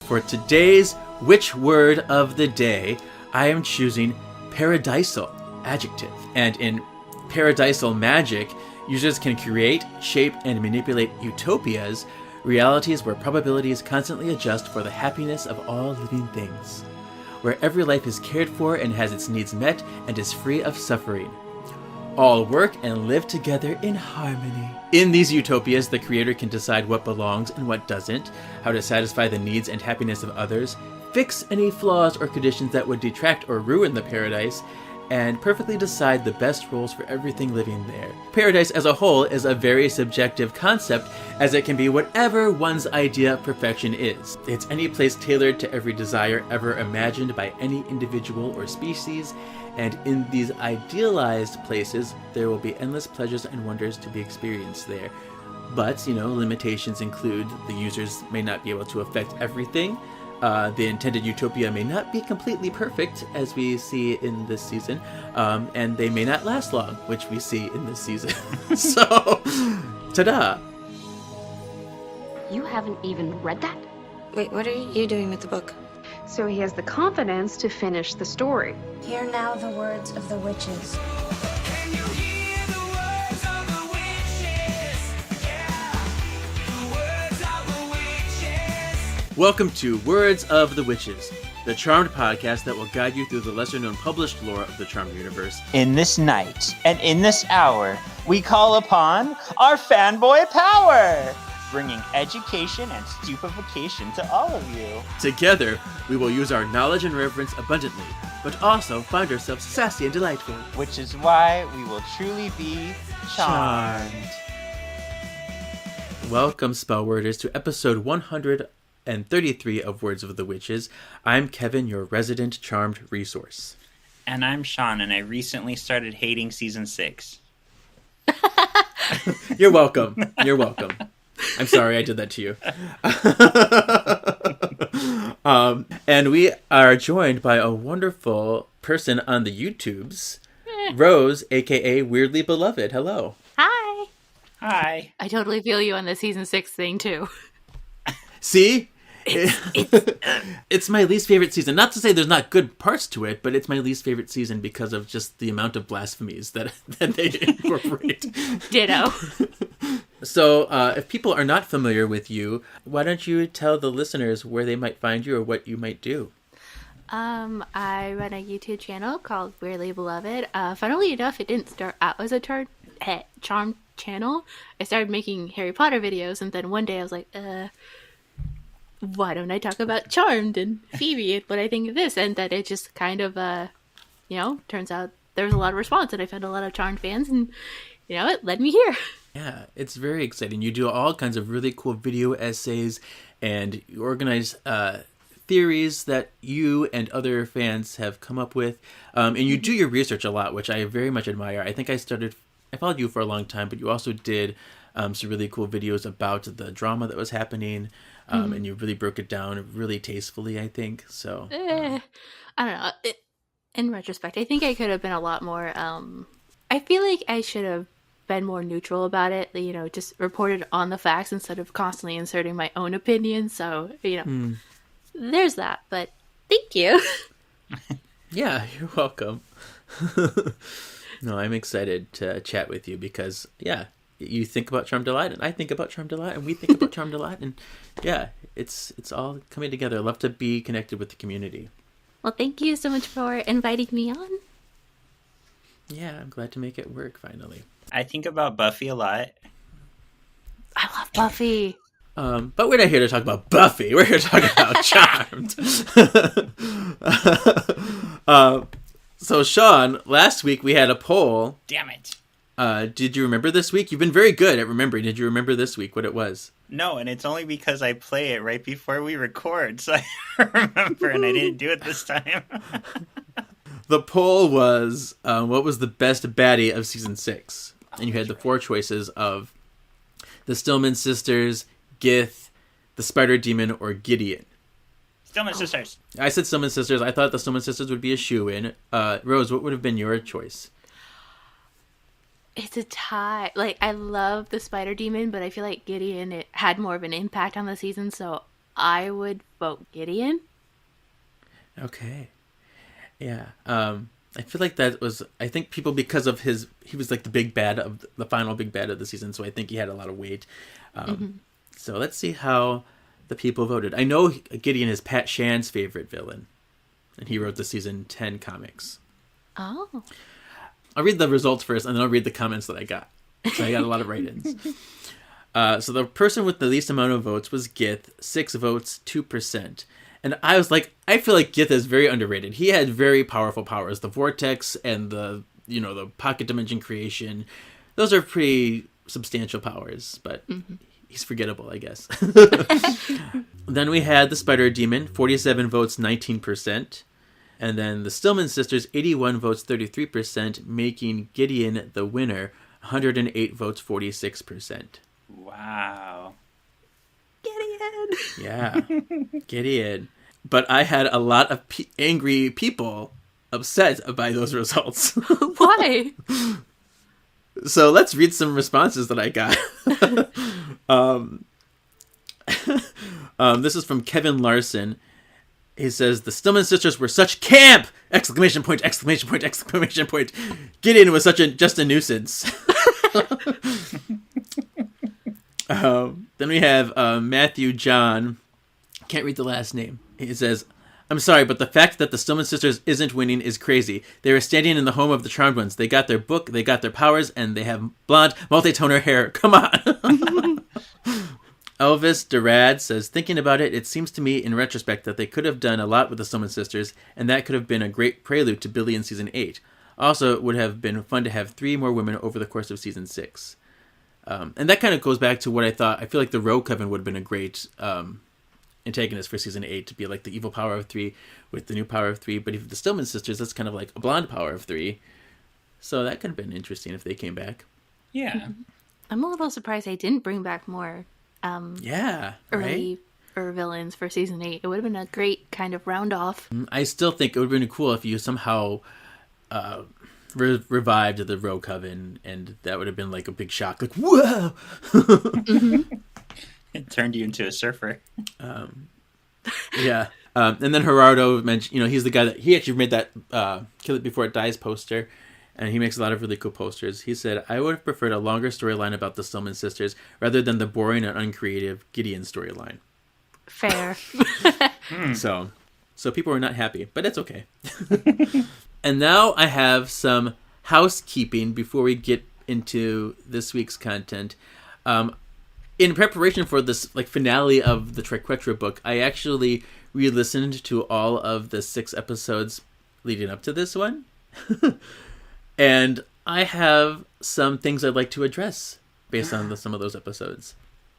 For today's Which Word of the Day, I am choosing paradisal, adjective. And in paradisal magic, users can create, shape, and manipulate utopias, realities where probabilities constantly adjust for the happiness of all living things, where every life is cared for and has its needs met and is free of suffering. All work and live together in harmony. In these utopias, the creator can decide what belongs and what doesn't, how to satisfy the needs and happiness of others, fix any flaws or conditions that would detract or ruin the paradise, and perfectly decide the best roles for everything living there. Paradise as a whole is a very subjective concept, as it can be whatever one's idea of perfection is. It's any place tailored to every desire ever imagined by any individual or species, and in these idealized places, there will be endless pleasures and wonders to be experienced there. But, limitations include the users may not be able to affect everything. The intended utopia may not be completely perfect, as we see in this season, and they may not last long, which we see in this season. So, ta-da! You haven't even read that? Wait, what are you doing with the book? So he has the confidence to finish the story. Hear now the words of the witches. Can you hear the words of the witches? Yeah, the words of the witches. Welcome to Words of the Witches, the Charmed podcast that will guide you through the lesser-known published lore of the Charmed universe. In this night and in this hour, we call upon our fanboy power, bringing education and stupefaction to all of you. Together, we will use our knowledge and reverence abundantly, but also find ourselves sassy and delightful. Which is why we will truly be charmed. Welcome, Spellworders, to episode 133 of Words of the Witches. I'm Kevin, your resident Charmed resource. And I'm Sean, and I recently started hating season 6. You're welcome. You're welcome. I'm sorry I did that to you. And we are joined by a wonderful person on the YouTubes, Rose, a.k.a. Weirdly Beloved. Hello. Hi. Hi. I totally feel you on the season 6 thing, too. See? It's my least favorite season. Not to say there's not good parts to it, but it's my least favorite season because of just the amount of blasphemies that they incorporate. Ditto. So, if people are not familiar with you, why don't you tell the listeners where they might find you or what you might do? I run a YouTube channel called Weirdly Beloved. Funnily enough, it didn't start out as a Charmed channel. I started making Harry Potter videos, and then one day I was like, why don't I talk about Charmed and Phoebe and what I think of this? And then it just kind of, turns out there was a lot of response, and I found a lot of Charmed fans, and, it led me here. Yeah, it's very exciting. You do all kinds of really cool video essays, and you organize theories that you and other fans have come up with. And you do your research a lot, which I very much admire. I think I followed you for a long time, but you also did some really cool videos about the drama that was happening. And you really broke it down really tastefully, I think. So I don't know. In retrospect, I think I could have been a lot more. I feel like I should have been more neutral about it. Just reported on the facts instead of constantly inserting my own opinion. So there's that. But thank you. Yeah, you're welcome. No, I'm excited to chat with you because you think about Charmed Delight, and I think about Charmed Delight, and we think about Charmed Delight, and it's all coming together. I love to be connected with the community. Well, thank you so much for inviting me on. Yeah, I'm glad to make it work finally. I think about Buffy a lot. I love Buffy. But we're not here to talk about Buffy. We're here to talk about Charmed. So, Sean, last week we had a poll. Damn it. Did you remember this week? You've been very good at remembering. Did you remember this week what it was? No, and it's only because I play it right before we record, so I remember, and I didn't do it this time. The poll was, what was the best baddie of season 6? And you had the 4 choices of the Stillman sisters, Gith, the Spider Demon, or Gideon. Stillman sisters. I said Stillman sisters. I thought the Stillman sisters would be a shoo-in. Rose, what would have been your choice? It's a tie. Like, I love the Spider Demon, but I feel like Gideon, it had more of an impact on the season, so I would vote Gideon. Okay. Yeah. I feel like that was, I think people, because of he was like the big bad of the final big bad of the season, so I think he had a lot of weight. So let's see how the people voted. I know Gideon is Pat Shan's favorite villain, and he wrote the season 10 comics. Oh. I'll read the results first, and then I'll read the comments that I got. So I got a lot of write-ins. So the person with the least amount of votes was Gith, 6 votes, 2%. And I was like, I feel like Gith is very underrated. He had very powerful powers. The vortex and the pocket dimension creation. Those are pretty substantial powers, but he's forgettable, I guess. Then we had the Spider Demon, 47 votes, 19%. And then the Stillman Sisters, 81 votes, 33%, making Gideon the winner, 108 votes, 46%. Wow. Gideon! Yeah, Gideon. But I had a lot of angry people upset by those results. Why? So let's read some responses that I got. This is from Kevin Larson. He says, the Stillman Sisters were such camp! Exclamation point, exclamation point, exclamation point. Gideon was just a nuisance. Then we have Matthew John. Can't read the last name. He says, I'm sorry, but the fact that the Stillman Sisters isn't winning is crazy. They were standing in the home of the Charmed Ones. They got their book, they got their powers, and they have blonde, multi-toner hair. Come on! Elvis Durad says, thinking about it, it seems to me in retrospect that they could have done a lot with the Stillman Sisters, and that could have been a great prelude to Billy in Season 8. Also, it would have been fun to have 3 more women over the course of Season 6. And that kind of goes back to what I thought. I feel like the Rogue Coven would have been a great antagonist for Season 8, to be like the evil power of 3 with the new power of 3. But if the Stillman Sisters, that's kind of like a blonde power of 3. So that could have been interesting if they came back. Yeah. I'm a little surprised they didn't bring back more early villains for Season 8. It would have been a great kind of round off. I still think it would have been cool if you somehow revived the Rogue Coven, and that would have been like a big shock. Like, whoa! It turned you into a surfer. Yeah. And then Gerardo mentioned, he's the guy that he actually made that Kill It Before It Dies poster, and he makes a lot of really cool posters. He said, I would have preferred a longer storyline about the Stillman Sisters rather than the boring and uncreative Gideon storyline. Fair. So people were not happy, but it's okay. And now I have some housekeeping before we get into this week's content. In preparation for this finale of the Triquetra book, I actually re-listened to all of the 6 episodes leading up to this one. And I have some things I'd like to address based on some of those episodes.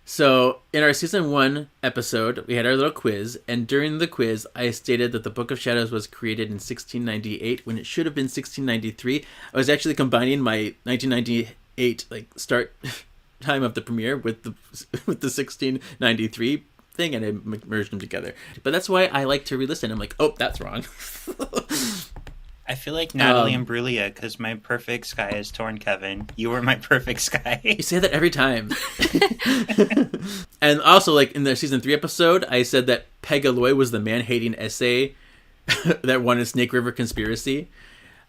So in our season 1 episode, we had our little quiz, and during the quiz, I stated that the Book of Shadows was created in 1698 when it should have been 1693. I was actually combining my 1998 start time of the premiere with the 1693 thing, and I merged them together. But that's why I like to re-listen. I'm like, oh, that's wrong. I feel like Natalie Imbruglia, because my perfect sky is torn, Kevin. You were my perfect sky. You say that every time. And also, in the season 3 episode, I said that Peg Alloy was the man-hating essay that won a Snake River conspiracy.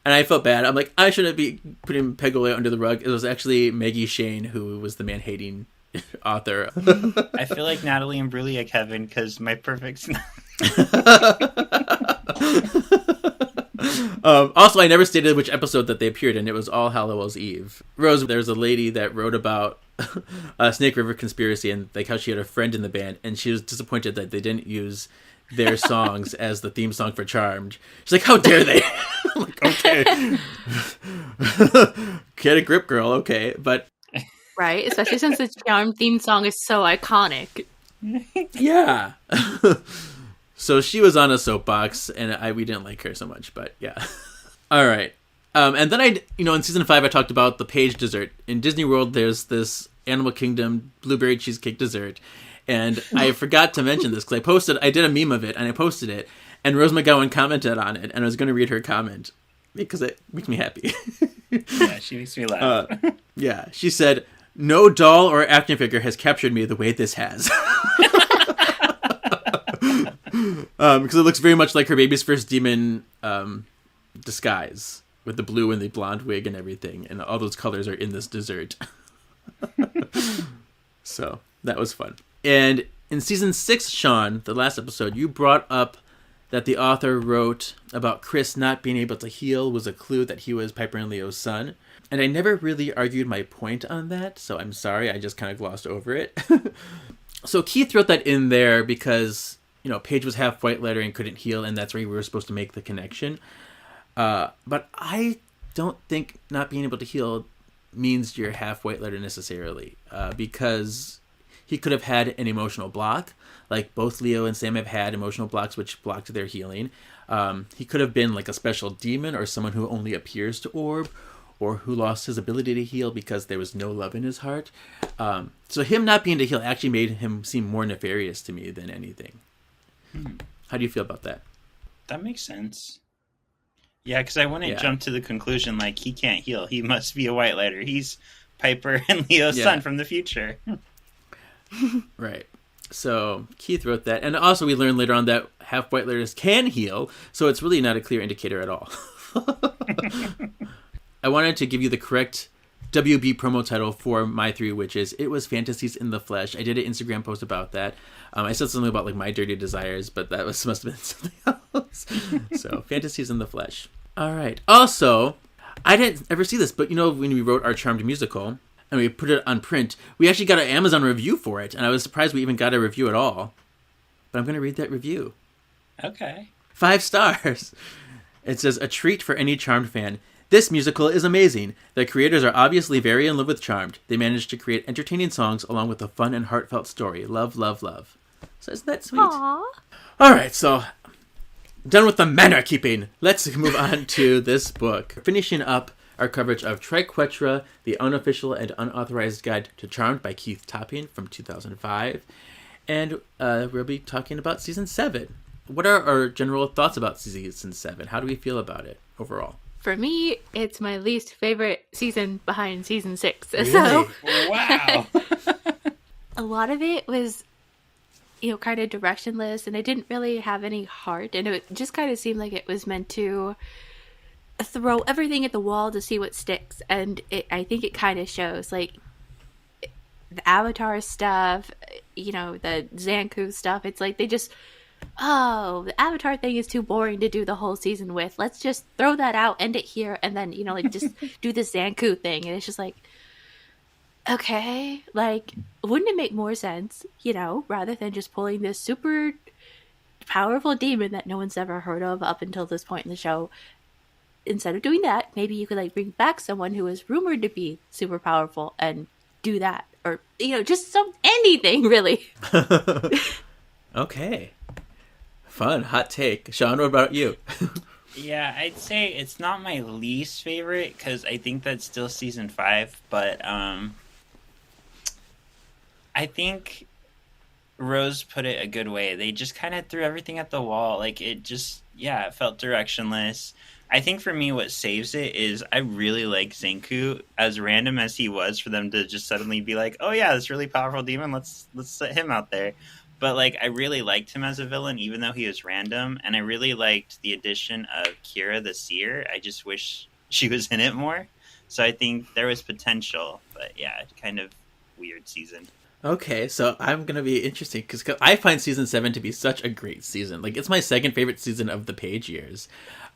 And I felt bad. I'm like, I shouldn't be putting Peg Alloy under the rug. It was actually Maggie Shane who was the man-hating author. I feel like Natalie Imbruglia, Kevin, because my perfect... Also, I never stated which episode that they appeared in. It was All Hallows Eve. Rose, there's a lady that wrote about a Snake River conspiracy and how she had a friend in the band, and she was disappointed that they didn't use their songs as the theme song for Charmed. She's like, how dare they? I'm like, okay. Get a grip, girl. Okay, but... Right? Especially since the Charmed theme song is so iconic. Yeah. So she was on a soapbox, and we didn't like her so much, but yeah. All right. And then in season 5, I talked about the Page dessert. In Disney World, there's this Animal Kingdom blueberry cheesecake dessert. And I forgot to mention this because I did a meme of it, and I posted it, and Rose McGowan commented on it, and I was going to read her comment because it makes me happy. Yeah, she makes me laugh. Yeah, she said, no doll or action figure has captured me the way this has. Because it looks very much like her baby's first demon disguise with the blue and the blonde wig and everything, and all those colors are in this dessert. So that was fun. And in season 6, Sean, the last episode, you brought up that the author wrote about Chris not being able to heal was a clue that he was Piper and Leo's son. And I never really argued my point on that, so I'm sorry, I just kind of glossed over it. So Keith wrote that in there because, Paige was half white letter and couldn't heal, and that's where we were supposed to make the connection. But I don't think not being able to heal means you're half white letter necessarily, because he could have had an emotional block, like both Leo and Sam have had emotional blocks which blocked their healing. He could have been like a special demon or someone who only appears to orb, or who lost his ability to heal because there was no love in his heart. So him not being able to heal actually made him seem more nefarious to me than anything. How do you feel about that? That makes sense. Yeah, because I wouldn't jump to the conclusion like he can't heal. He must be a white lighter. He's Piper and Leo's son from the future. Right. So Keith wrote that. And also we learned later on that half white lighters can heal. So it's really not a clear indicator at all. I wanted to give you the correct WB promo title for My Three Witches. It was Fantasies in the Flesh. I did an Instagram post about that. I said something about like My Dirty Desires, but that must have been something else. So Fantasies in the Flesh. All right. Also, I didn't ever see this, but when we wrote our Charmed musical and we put it on print, we actually got an Amazon review for it, and I was surprised we even got a review at all. But I'm going to read that review. Okay. 5 stars. It says, a treat for any Charmed fan. This musical is amazing. The creators are obviously very in love with Charmed. They managed to create entertaining songs along with a fun and heartfelt story. Love, love, love. So isn't that sweet? Aww. All right, so done with the manner keeping. Let's move on to this book. Finishing up our coverage of Triquetra, the Unofficial and Unauthorized Guide to Charmed by Keith Topping from 2005. And we'll be talking about Season 7. What are our general thoughts about Season 7? How do we feel about it overall? For me, it's my least favorite season behind Season 6. Really? So Wow. a lot of it was, kind of directionless, and it didn't really have any heart, and it just kind of seemed like it was meant to throw everything at the wall to see what sticks, and I think it kind of shows, like, the Avatar stuff, the Zanku stuff, it's like they just, the Avatar thing is too boring to do the whole season with. Let's just throw that out, end it here, and then, just do the Zanku thing. And it's just like, okay, like, wouldn't it make more sense, rather than just pulling this super powerful demon that no one's ever heard of up until this point in the show? Instead of doing that, maybe you could, bring back someone who is rumored to be super powerful and do that. Or, just anything, really. Okay. Fun. Hot take. Sean, what about you? Yeah, I'd say it's not my least favorite because I think that's still Season 5, but I think Rose put it a good way. They just kind of threw everything at the wall. Like, it just, it felt directionless. I think for me what saves it is I really like Zanku, as random as he was, for them to just suddenly be like, oh yeah, this really powerful demon, let's set him out there. But, I really liked him as a villain, even though he was random. And I really liked the addition of Kira the Seer. I just wish she was in it more. So I think there was potential. But, kind of weird season. Okay, so I'm going to be interesting because I find Season 7 to be such a great season. It's my second favorite season of the Page years.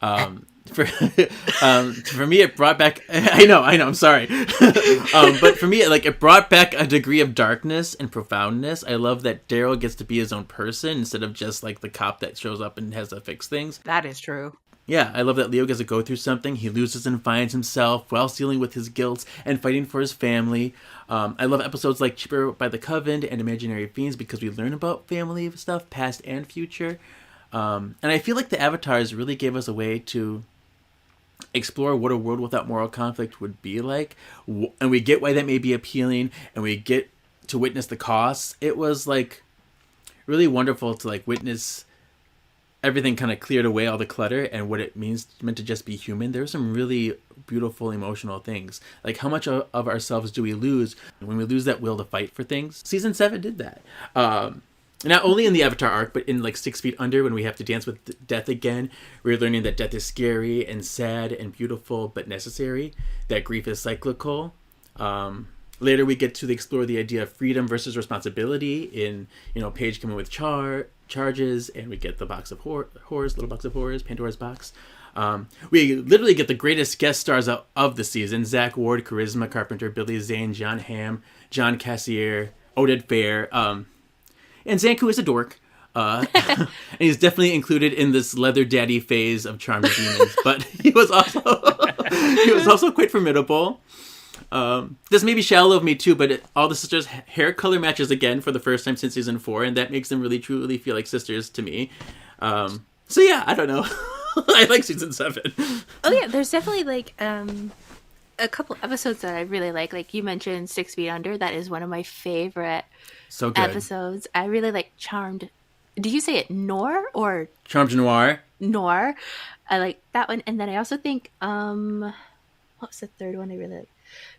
For me, it brought back... I know, I'm sorry. But for me, it brought back a degree of darkness and profoundness. I love that Daryl gets to be his own person instead of just, the cop that shows up and has to fix things. That is true. Yeah, I love that Leo gets to go through something. He loses and finds himself while dealing with his guilt and fighting for his family. I love episodes like Cheaper by the Coven and Imaginary Fiends because we learn about family stuff, past and future. And I feel like the Avatars really gave us a way to explore what a world without moral conflict would be like. And we get why that may be appealing, and we get to witness the costs. It was, really wonderful to, witness everything kind of cleared away, all the clutter, and what it meant to just be human. There were some really beautiful emotional things. How much of ourselves do we lose when we lose that will to fight for things? Season 7 did that. Not only in the Avatar arc, but in like 6 Feet Under, when we have to dance with death again, we're learning that death is scary and sad and beautiful, but necessary. That grief is cyclical. Later, we get to explore the idea of freedom versus responsibility in, Paige coming with charges, and we get the box of horrors, little box of horrors, Pandora's box. We literally get the greatest guest stars of the season: Zach Ward, Charisma Carpenter, Billy Zane, John Hamm, John Cassier, Oded Fair, and Zanku is a dork. And he's definitely included in this leather daddy phase of Charmed Demons, but he was also quite formidable. This may be shallow of me too, but all the sisters' hair color matches again for the first time since season 4, and that makes them really truly feel like sisters to me. So yeah, I don't know. I like season 7. Oh yeah, there's definitely like a couple episodes that I really like. Like you mentioned 6 Feet Under, that is one of my favorite episodes. I really like Charmed. Do you say it Noir or Charmed Noir? Noir. I like that one, and then I also think what was the third one I really like?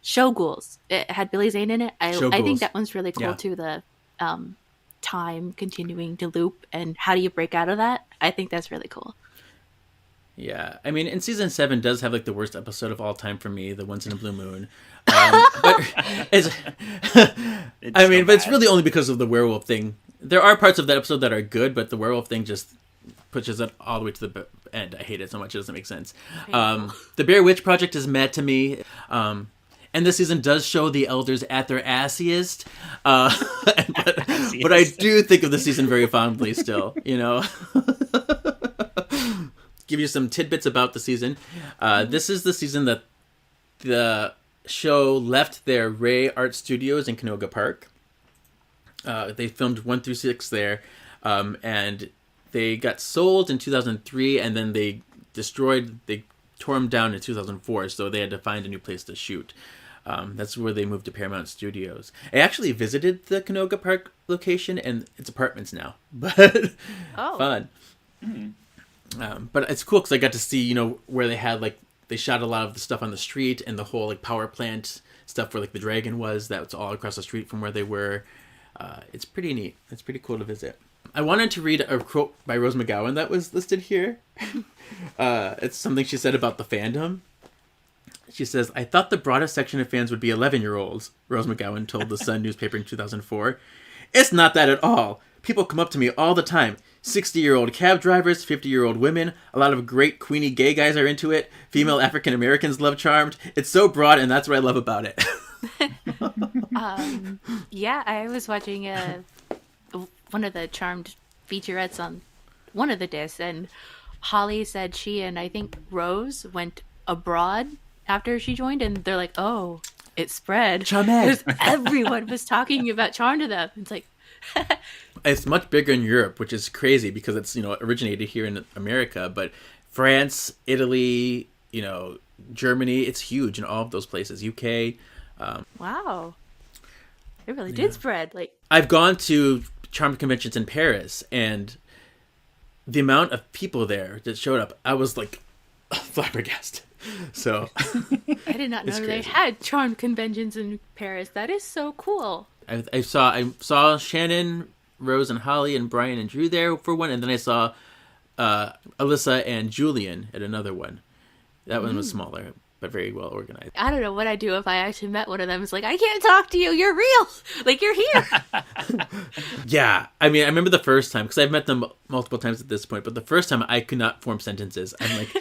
Show Ghouls. It had Billy Zane in it. I think that one's really cool too. The time continuing to loop, and how do you break out of that? I think that's really cool. Yeah, I mean, and season 7 does have like the worst episode of all time for me, the Once in a Blue Moon. But it's really only because of the werewolf thing. There are parts of that episode that are good, but the werewolf thing just pushes it all the way to the end. I hate it so much; it doesn't make sense. The Bear Witch Project is mad to me. And this season does show the elders at their assiest. But I do think of the season very fondly still, Give you some tidbits about the season. This is the season that the show left their Ray Art Studios in Canoga Park. They filmed 1 through 6 there. And they got sold in 2003, and then they tore them down in 2004, so they had to find a new place to shoot. That's where they moved to Paramount Studios. I actually visited the Canoga Park location, and it's apartments now. But fun. But it's cool because I got to see, where they had they shot a lot of the stuff on the street, and the whole power plant stuff where the dragon was. That was all across the street from where they were. It's pretty neat. It's pretty cool to visit. I wanted to read a quote by Rose McGowan that was listed here. It's something she said about the fandom. She says, "I thought the broadest section of fans would be 11-year-olds, Rose McGowan told the Sun newspaper in 2004. It's not that at all. People come up to me all the time. 60-year-old cab drivers, 50-year-old women. A lot of great queenie gay guys are into it. Female African Americans love Charmed. It's so broad, and that's what I love about it." Yeah, I was watching one of the Charmed featurettes on one of the discs, and Holly said she and I think Rose went abroad after she joined, and they're like, "Oh, it spread." Charmed. Everyone was talking about Charmed to them. It's like it's much bigger in Europe, which is crazy because it's originated here in America, but France, Italy, Germany, it's huge in all of those places. UK. Wow, it really did spread. I've gone to Charmed conventions in Paris, and the amount of people there that showed up, I was flabbergasted. So I did not know they had Charmed conventions in Paris. That is so cool. I saw Shannon, Rose, and Holly, and Brian and Drew there for one, and then I saw Alyssa and Julian at another one. That one was smaller, but very well organized. I don't know what I'd do if I actually met one of them. It's like, I can't talk to you. You're real. You're here. Yeah. I mean, I remember the first time, because I've met them multiple times at this point, but the first time I could not form sentences. I'm like,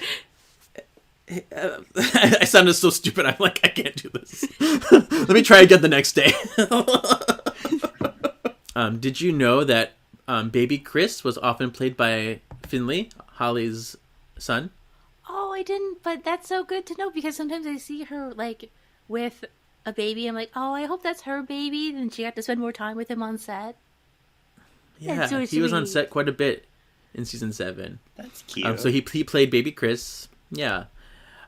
I sounded so stupid. I'm like, I can't do this. Let me try again the next day. Did you know that baby Chris was often played by Finley, Holly's son? Oh, I didn't, but that's so good to know, because sometimes I see her with a baby. I'm like, oh, I hope that's her baby. Then she got to spend more time with him on set. Yeah, so he was on set quite a bit in season 7. That's cute. So he played baby Chris. Yeah.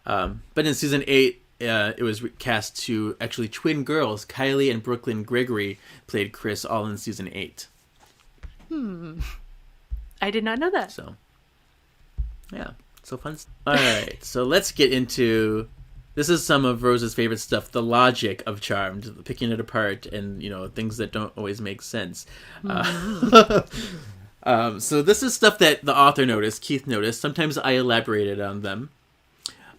But in season 8, it was cast to actually twin girls. Kylie and Brooklyn Gregory played Chris all in season 8. I did not know that. So, yeah. So fun. All right. So let's get into This is some of Rose's favorite stuff, the logic of Charmed, picking it apart, and, things that don't always make sense. So this is stuff that the author noticed, Keith noticed. Sometimes I elaborated on them.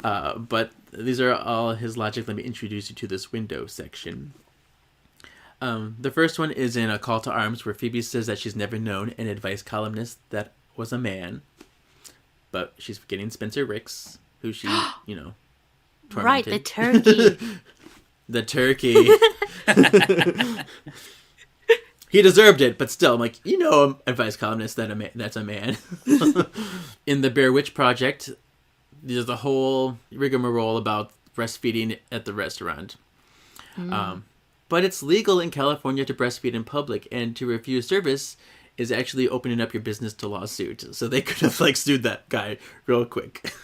But these are all his logic. Let me introduce you to this window section. The first one is in A Call to Arms, where Phoebe says that she's never known an advice columnist that was a man. But she's forgetting Spencer Ricks, who she, tormented. Right, the turkey. The turkey. He deserved it, but still, I'm like, advice columnist that's a man. In the Bear Witch Project, there's a whole rigmarole about breastfeeding at the restaurant. But it's legal in California to breastfeed in public, and to refuse service is actually opening up your business to lawsuit. So they could have sued that guy real quick.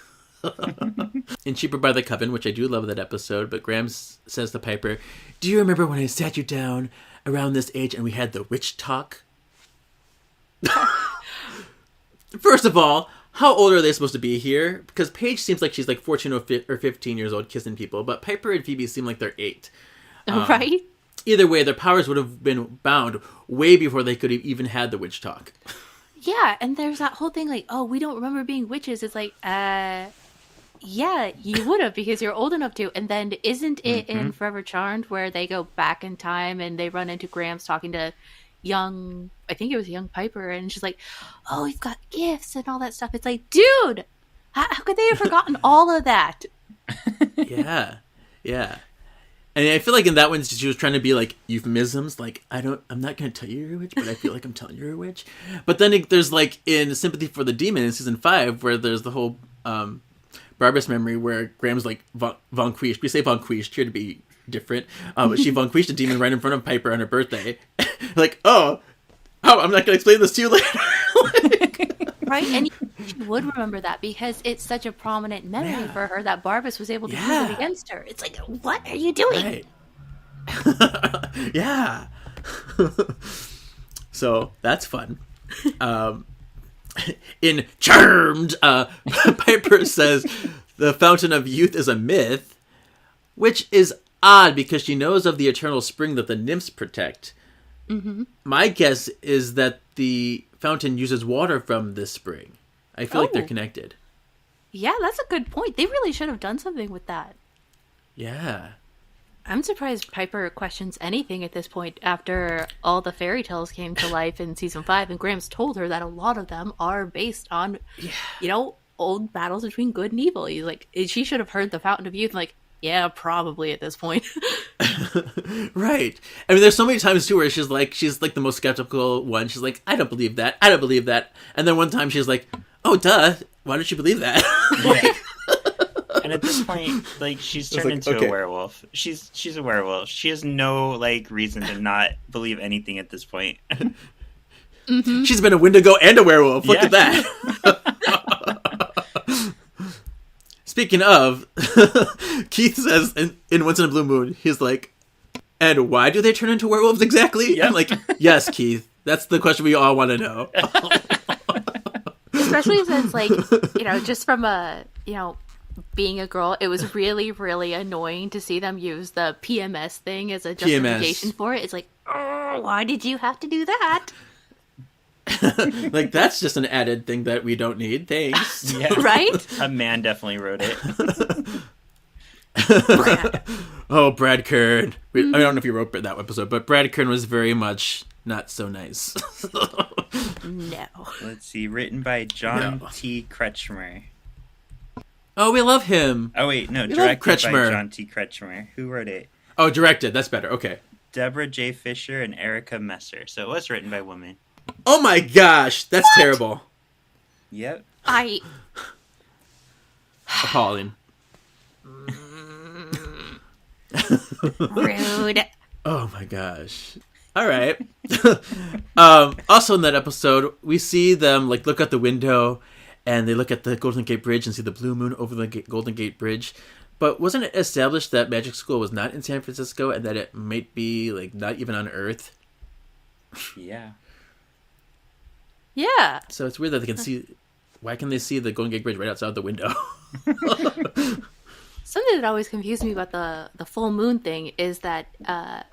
In Cheaper by the Coven, which I do love that episode, but Graham says to Piper, "Do you remember when I sat you down around this age and we had the witch talk?" First of all, how old are they supposed to be here? Because Paige seems like she's 14 or 15 years old kissing people, but Piper and Phoebe seem like they're 8. Right? Either way, their powers would have been bound way before they could have even had the witch talk. Yeah, and there's that whole thing we don't remember being witches. It's yeah, you would have because you're old enough to. And then isn't it in Forever Charmed where they go back in time and they run into Grams talking to young Piper, and she's like, "Oh, we've got gifts and all that stuff." It's like, dude, how could they have forgotten all of that? Yeah. And I feel like in that one, she was trying to be euphemisms, I'm not going to tell you you're a witch, but I feel like I'm telling you you're a witch. But then there's in Sympathy for the Demon in season 5, where there's the whole Barbara's memory where Graham's Von Queesh. We say Von Queesh here to be different. But she Von Queeshed a demon right in front of Piper on her birthday. I'm not going to explain this to you later. Right, and you would remember that because it's such a prominent memory for her that Barbas was able to use it against her. It's what are you doing? Right. Yeah. So that's fun. In Charmed, Piper says the Fountain of Youth is a myth, which is odd because she knows of the eternal spring that the nymphs protect. Mm-hmm. My guess is that the fountain uses water from this spring. I feel like they're connected. Yeah, that's a good point. They really should have done something with that. Yeah. I'm surprised Piper questions anything at this point after all the fairy tales came to life in season 5, and Graham's told her that a lot of them are based on, old battles between good and evil. He's she should have heard the Fountain of Youth, yeah, probably at this point. Right. I mean, there's so many times too where she's the most skeptical one. She's like, I don't believe that. And then one time she's like, oh, duh. Why don't you believe that? And at this point, she's turned into a werewolf. She's a werewolf. She has no reason to not believe anything at this point. Mm-hmm. She's been a Wendigo and a werewolf. Look at that. Speaking of, Keith says in Once in a Blue Moon, he's like, and why do they turn into werewolves exactly? Yep. I'm like, yes, Keith. That's the question we all want to know. Especially since, just from being a girl, it was really, really annoying to see them use the PMS thing as a justification for it. It's oh, why did you have to do that? That's just an added thing that we don't need. Thanks. Yeah. Right? A man definitely wrote it. Oh, Brad Kern. I don't know if you wrote that episode, but Brad Kern was very much not so nice. No. Let's see. Written by John T. Kretschmer. Oh, we love him. Oh, wait. No. We Directed by John T. Kretschmer. Who wrote it? Oh, directed. That's better. Okay. Deborah J. Fisher and Erica Messer. So it was written by women. Oh my gosh. That's terrible. Yep. Appalling. Rude. Oh my gosh. All right. Also in that episode, we see them look out the window and they look at the Golden Gate Bridge and see the blue moon over the Golden Gate Bridge. But wasn't it established that magic school was not in San Francisco and that it might be not even on Earth? Yeah. Yeah. So it's weird that they can see. Why can they see the Golden Gate Bridge right outside the window? Something that always confused me about the full moon thing is that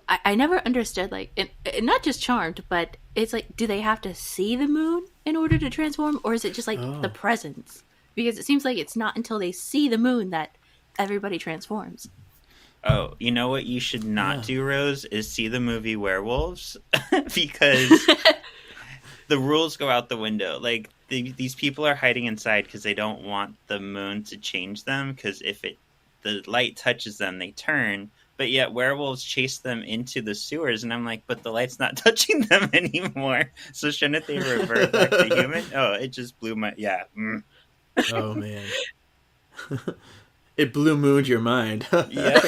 I never understood, like, not just Charmed, but it's like, do they have to see the moon in order to transform, or is it just like the presence? Because it seems like it's not until they see the moon that everybody transforms. Oh, you know what you should not do, Rose, is see the movie Werewolves, because the rules go out the window. Like, these people are hiding inside because they don't want the moon to change them, because if the light touches them, they turn. But yet werewolves chase them into the sewers, and I'm like, but the light's not touching them anymore. So shouldn't they revert back to human? Oh, it just blew my... Yeah. Oh, man. It blue mooned your mind. Yeah.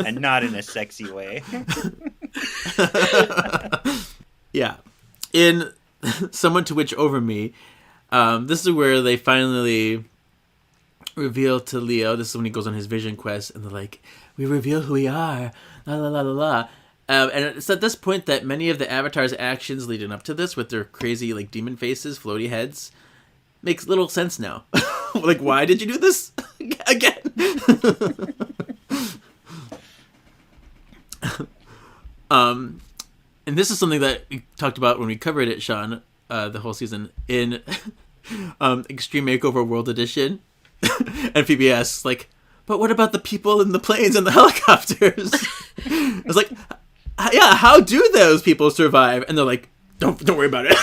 And not in a sexy way. Yeah. In Someone to Witch Over Me, this is where they finally reveal to Leo, this is when he goes on his vision quest, and they're like, we reveal who we are, la la la la la. And it's at this point that many of the Avatar's actions leading up to this, with their crazy like demon faces, floaty heads, makes little sense now. Like, why did you do this again? And this is something that we talked about when we covered it, Sean, the whole season in Extreme Makeover World Edition. And Phoebe asks, like, but what about the people in the planes and the helicopters? I was like, yeah, how do those people survive? And they're like, don't worry about it.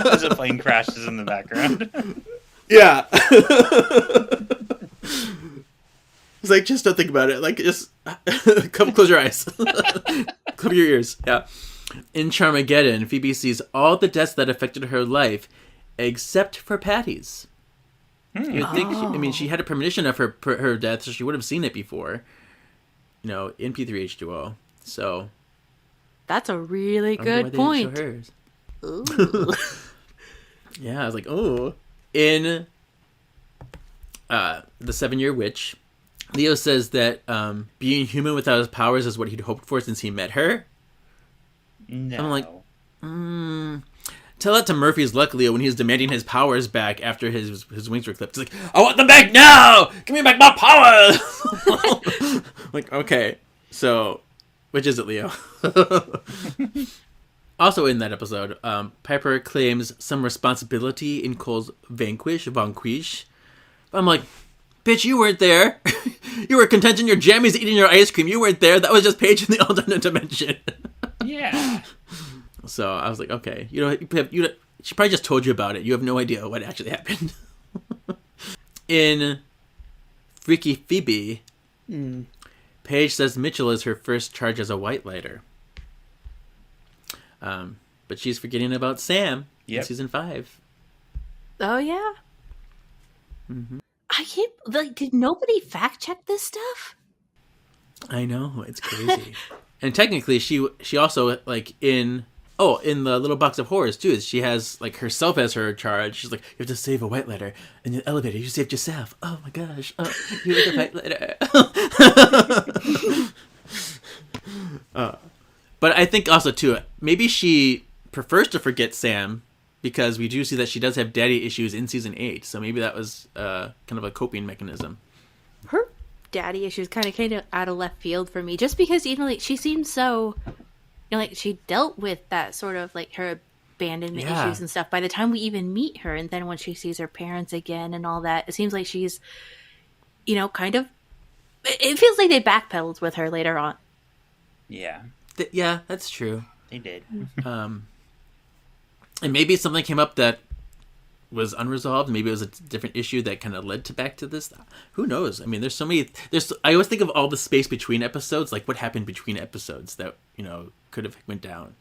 As a plane crashes in the background. Yeah. It's like, just don't think about it. Like, just close your eyes. Cover your ears. Yeah. In Charmageddon, Phoebe sees all the deaths that affected her life, except for Patty's. You'd think, she had a premonition of her death, so she would have seen it before. You know, in P3H2O. So. That's a really good point. Ooh. Yeah, I was like, oh. In The 7-Year Witch, Leo says that being human without his powers is what he'd hoped for since he met her. No. I'm like, tell that to Murphy's Luck, Leo, when he's demanding his powers back after his wings were clipped. He's like, I want them back now! Give me back my powers! Like, okay. So, which is it, Leo? Also in that episode, Piper claims some responsibility in Cole's vanquish. I'm like, bitch, you weren't there. You were content in your jammies eating your ice cream. You weren't there. That was just Paige in the alternate dimension. Yeah. So I was like, okay. She probably just told you about it. You have no idea what actually happened. In Freaky Phoebe, Paige says Mitchell is her first charge as a white lighter. But she's forgetting about Sam in season 5. Oh, yeah? Mm-hmm. I can't... Like, did nobody fact check this stuff? I know. It's crazy. And technically, she also, like, in the Little Box of Horrors, too, she has, like, herself as her charge. She's like, you have to save a white letter. In the elevator, you saved yourself. Oh, my gosh. Oh, you're the white letter. But I think also, too, maybe she prefers to forget Sam because we do see that she does have daddy issues in season 8. So maybe that was kind of a coping mechanism. Her daddy issues kind of came out of left field for me. Just because, like, she seems so... like, she dealt with that sort of, like, her abandonment issues and stuff by the time we even meet her. And then when she sees her parents again and all that, it seems like she's, kind of... It feels like they backpedaled with her later on. Yeah. Yeah, that's true. They did. And maybe something came up that was unresolved. Maybe it was a different issue that kind of led back to this. Who knows? I mean, there's so many... I always think of all the space between episodes, like what happened between episodes that, could have went down.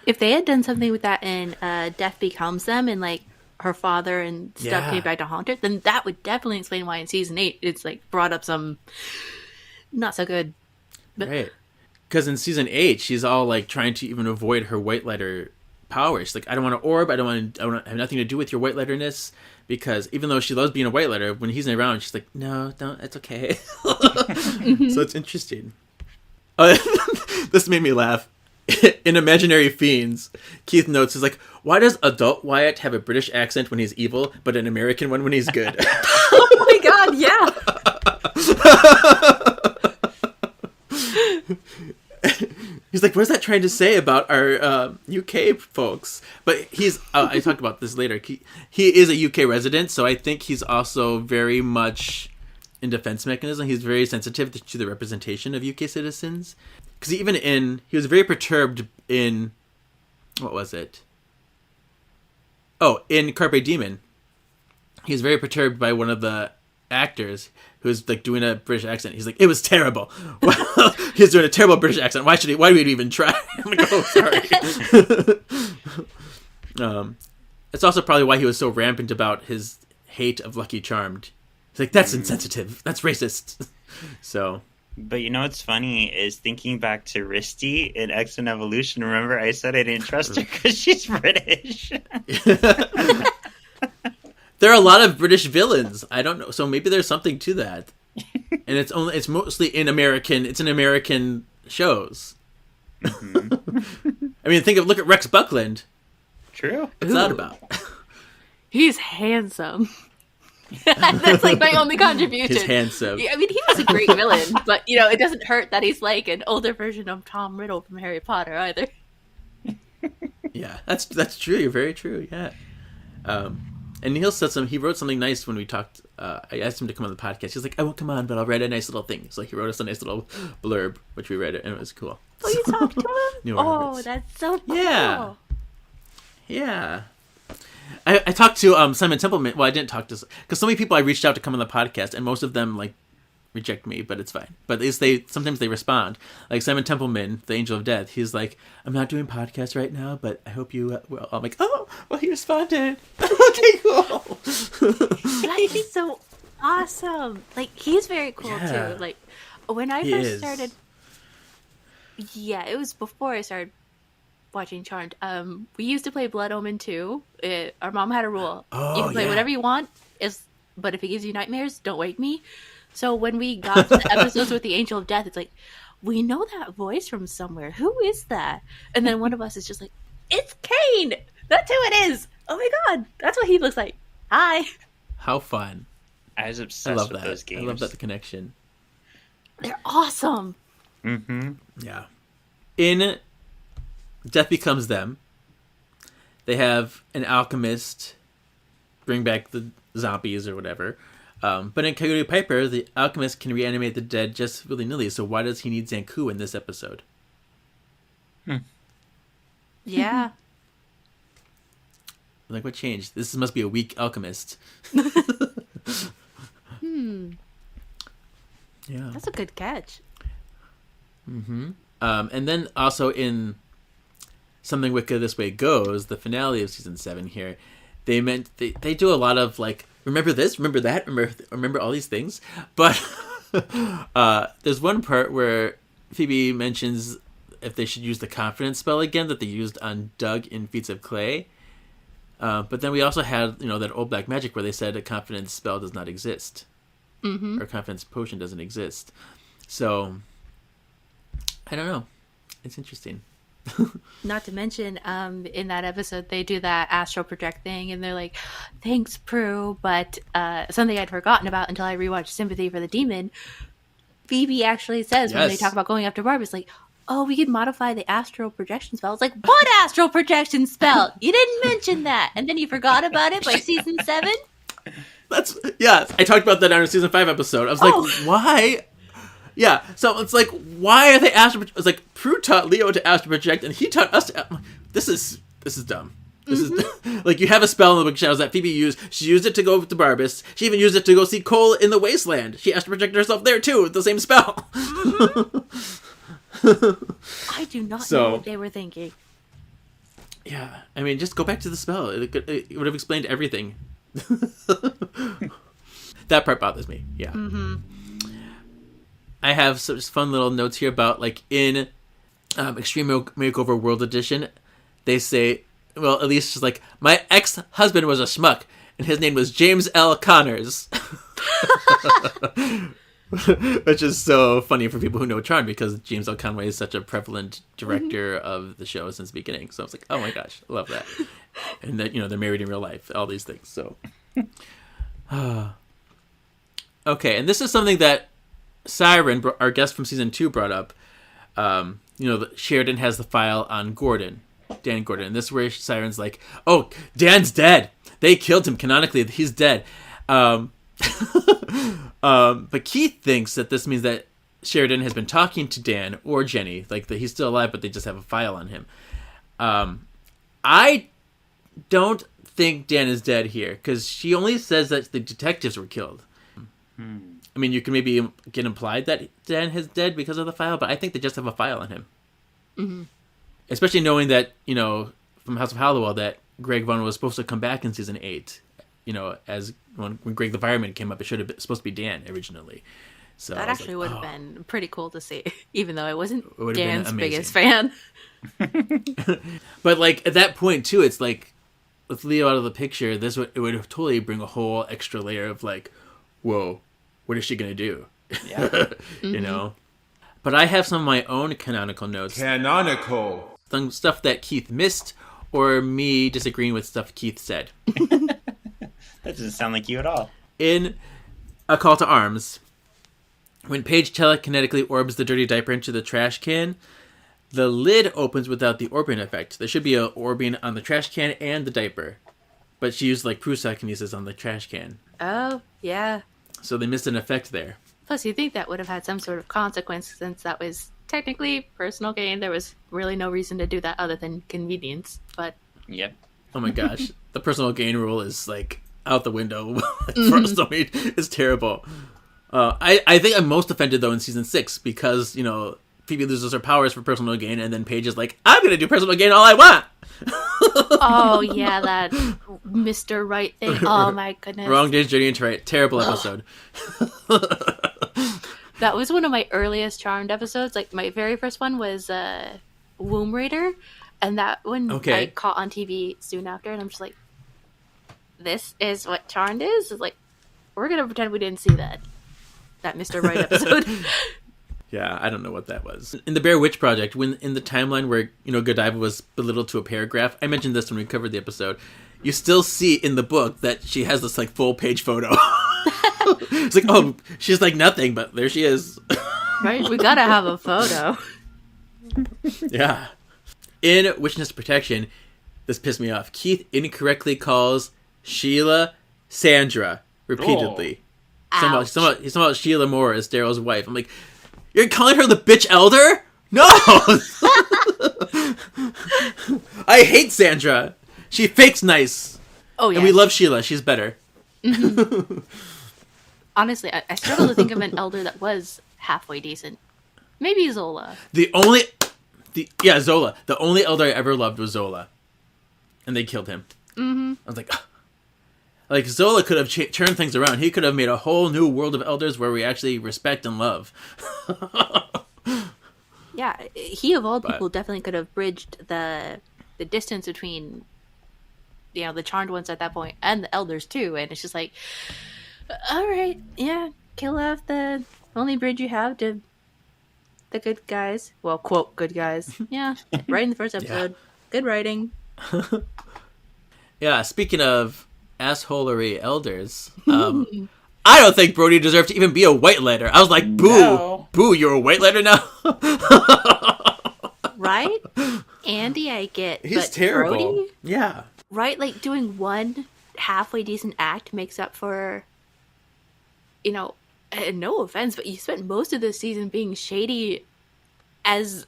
If they had done something with that in Death Becomes Them and, like, her father and stuff came back to haunt her, then that would definitely explain why in season 8 it's, like, brought up some not so good... Right. Because in season 8, she's all, like, trying to even avoid her white lighter powers. She's like, I don't want to orb. I don't want to have nothing to do with your white letterness. Because even though she loves being a white letter, when he's not around, she's like, no, don't. It's okay. So it's interesting. This made me laugh. in Imaginary Fiends, Keith notes is like, why does adult Wyatt have a British accent when he's evil, but an American one when he's good? Oh my god, yeah. He's like, what is that trying to say about our UK folks? But he's, I talked about this later. He is a UK resident, so I think he's also very much in defense mechanism. He's very sensitive to the representation of UK citizens. Because he was very perturbed in, what was it? Oh, in Carpe Demon. He was very perturbed by one of the actors who was like doing a British accent. He's like, it was terrible. Well, he's doing a terrible British accent. Why do we even try? I'm like, oh, sorry. It's also probably why he was so rampant about his hate of Lucky Charmed. He's like, that's insensitive. That's racist. So. But you know what's funny is thinking back to Risty in X and Evolution. Remember, I said I didn't trust her because she's British. There are a lot of British villains. I don't know, so maybe there's something to that. And it's mostly in American shows. Mm-hmm. I mean, look at Rex Buckland. True. What's that about? He's handsome. That's like my only contribution. He's handsome. Yeah, I mean, he was a great villain, but it doesn't hurt that he's like an older version of Tom Riddle from Harry Potter either. Yeah, that's true. You're very true. Yeah. And Neil said he wrote something nice when we talked. I asked him to come on the podcast. He's like, I won't come on, but I'll write a nice little thing. So he wrote us a nice little blurb, which we read it, and it was cool. Oh, you talked to him? Neil Oh, Roberts. that's so cool. Yeah. Yeah. I talked to Simon Templeman. Well, I didn't talk to, because so many people I reached out to come on the podcast, and most of them like reject me, but it's fine. But sometimes they respond. Like Simon Templeman, the Angel of Death. He's like, I'm not doing podcasts right now, but I hope you. Well, I'm like, oh, well, he responded. Okay, cool. That's so awesome. Like, he's very cool too. Like, when I first started, it was before I started watching Charmed. We used to play Blood Omen 2. Our mom had a rule. You can play whatever you want, but if it gives you nightmares, don't wake me. So when we got to the episodes with the Angel of Death, it's like, we know that voice from somewhere. Who is that? And then one of us is just like, it's Kane! That's who it is! Oh my god, that's what he looks like. Hi! How fun. I was obsessed with those games. I love that connection. They're awesome! Mm-hmm. Yeah. In Death Becomes Them, they have an alchemist bring back the zombies or whatever. But in Coyote Piper, the alchemist can reanimate the dead just willy-nilly, so why does he need Zanku in this episode? Yeah. Like, what changed? This must be a weak alchemist. Yeah. That's a good catch. Mm-hmm. And then also in Something Wicked This Way Goes, the finale of season 7 here, they do a lot of like, remember this, remember that, remember all these things. But there's one part where Phoebe mentions if they should use the confidence spell again that they used on Doug in Feats of Clay. But then we also had, that old black magic where they said a confidence spell does not exist. Mm-hmm. Or confidence potion doesn't exist. So, I don't know. It's interesting. Not to mention, in that episode, they do that astral project thing, and they're like, thanks, Prue, but something I'd forgotten about until I rewatched Sympathy for the Demon. Phoebe actually says, when they talk about going after Barb, it's like, oh, we could modify the astral projection spell. It's like, what astral projection spell? You didn't mention that. And then you forgot about it by season 7? I talked about that on our season 5 episode. I was like, why? Yeah, so it's like, why are they astral? It's like Prue taught Leo to astral project, and he taught us to. This is dumb. This is like, you have a spell in the Book of Shadows that Phoebe used. She used it to go to Barbas. She even used it to go see Cole in the Wasteland. She astral projected herself there too with the same spell. I do not know what they were thinking. Yeah, I mean, just go back to the spell. It would have explained everything. That part bothers me. Yeah. Mm-hmm. I have some fun little notes here about, like, in Extreme Makeover World Edition, they say, well, at least just like, my ex-husband was a schmuck, and his name was James L. Connors. Which is so funny for people who know Charmed, because James L. Conway is such a prevalent director of the show since the beginning. So I was like, oh my gosh, I love that. And that, they're married in real life, all these things. So, okay, and this is something that Siren, our guest from season 2, brought up. Sheridan has the file on Dan Gordon. And this is where Siren's like, oh, Dan's dead. They killed him canonically. He's dead. But Keith thinks that this means that Sheridan has been talking to Dan or Jenny, like that he's still alive, but they just have a file on him. I don't think Dan is dead here, because she only says that the detectives were killed. I mean, you can maybe get implied that Dan is dead because of the file, but I think they just have a file on him. Mm-hmm. Especially knowing that, from House of Halliwell, that Greg Vaughn was supposed to come back in season 8. As when Greg the Fireman came up, it should have been supposed to be Dan originally. So that actually would have been pretty cool to see, even though I wasn't it Dan's biggest fan. But like at that point too, it's like with Leo out of the picture, it would totally bring a whole extra layer of like, whoa, what is she gonna do? Yeah. Mm-hmm. But I have some of my own canonical notes. Canonical. Some stuff that Keith missed, or me disagreeing with stuff Keith said. That doesn't sound like you at all. In A Call to Arms, when Paige telekinetically orbs the dirty diaper into the trash can, the lid opens without the orbing effect. There should be a orbing on the trash can and the diaper. But she used like psychokinesis on the trash can. Oh, yeah. So they missed an effect there. Plus, you think that would have had some sort of consequence, since that was technically personal gain. There was really no reason to do that other than convenience. But yep. Oh my gosh. The personal gain rule is like out the window. It's terrible. I think I'm most offended though in season 6, because Phoebe loses her powers for personal gain, and then Paige is like, I'm gonna do personal gain all I want. Oh yeah, that Mr. Right thing. Oh my goodness. Wrong Day's Journey into Right. Terrible episode. That was one of my earliest Charmed episodes. Like my very first one was Womb Raider, and that one I caught on TV soon after, and I'm just like, this is what Charmed is? It's like, we're gonna pretend we didn't see that Mr. Right episode. Yeah, I don't know what that was. In the Bear Witch Project, when in the timeline where, Godiva was belittled to a paragraph, I mentioned this when we covered the episode, you still see in the book that she has this, like, full-page photo. It's like, oh, she's like nothing, but there she is. Right? We gotta have a photo. Yeah. In Witness Protection, this pissed me off. Keith incorrectly calls Sheila Sandra repeatedly. Oh. Somehow Sheila Moore is Daryl's wife. I'm like, you're calling her the bitch elder? No! I hate Sandra. She fakes nice. Oh, yeah. And we love Sheila. She's better. Mm-hmm. Honestly, I struggle to think of an elder that was halfway decent. Maybe Zola. Zola. The only elder I ever loved was Zola. And they killed him. Mm-hmm. I was like, ugh. Like, Zola could have turned things around. He could have made a whole new world of elders where we actually respect and love. Yeah, he of all people definitely could have bridged the distance between, the Charmed ones at that point and the elders too. And it's just like, all right, yeah, kill off the only bridge you have to the good guys. Well, quote, good guys. Yeah, right in the first episode. Yeah. Good writing. Yeah, speaking of assholery elders, I don't think Brody deserved to even be a white lighter. I was like, boo, you're a white lighter now? Right? Andy, I get. He's but terrible. Brody? Yeah. Right? Like, doing one halfway decent act makes up for, no offense, but you spent most of the season being shady as